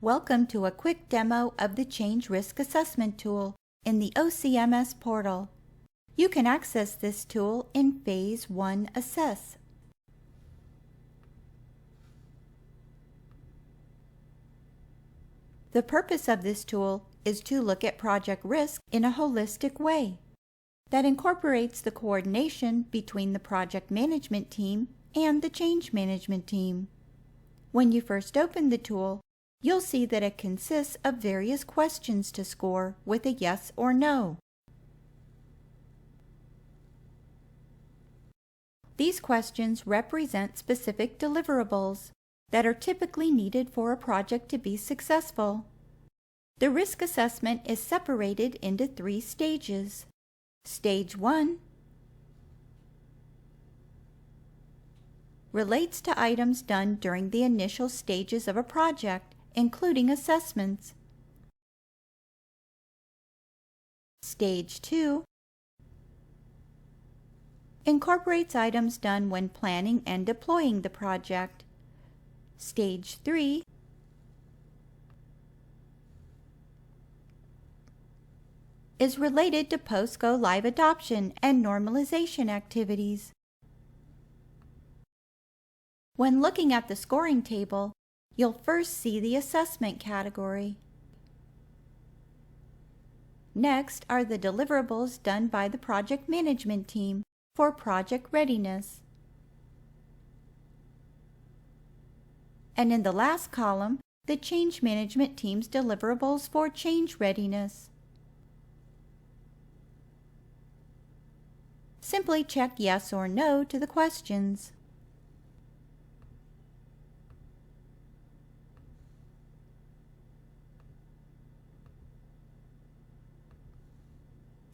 Welcome to a quick demo of the Change Risk Assessment tool in the OCMS Portal. You can access this tool in Phase 1 Assess. The purpose of this tool is to look at project risk in a holistic way that incorporates the coordination between the project management team and the change management team. When you first open the tool, you'll see that it consists of various questions to score with a yes or no. These questions represent specific deliverables that are typically needed for a project to be successful. The risk assessment is separated into 3 stages. Stage 1 relates to items done during the initial stages of a project, including assessments. Stage 2 incorporates items done when planning and deploying the project. Stage 3 is related to post-go-live adoption and normalization activities. When looking at the scoring table, you'll first see the assessment category. Next are the deliverables done by the project management team for project readiness. And in the last column, the change management team's deliverables for change readiness. Simply check yes or no to the questions.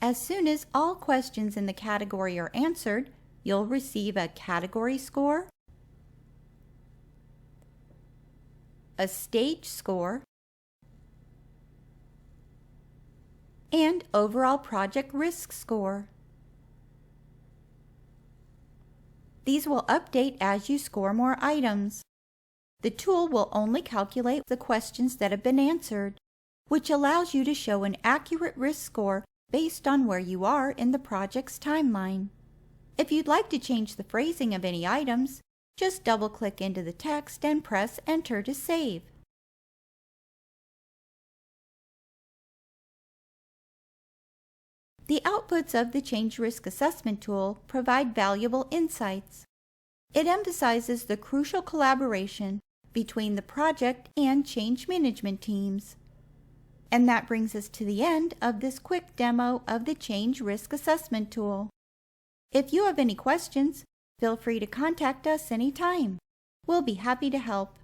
As soon as all questions in the category are answered, you'll receive a category score, a stage score, and overall project risk score. These will update as you score more items. The tool will only calculate the questions that have been answered, which allows you to show an accurate risk score based on where you are in the project's timeline. If you'd like to change the phrasing of any items, just double-click into the text and press Enter to save. The outputs of the Change Risk Assessment tool provide valuable insights. It emphasizes the crucial collaboration between the project and change management teams. And that brings us to the end of this quick demo of the Change Risk Assessment tool. If you have any questions, feel free to contact us anytime. We'll be happy to help.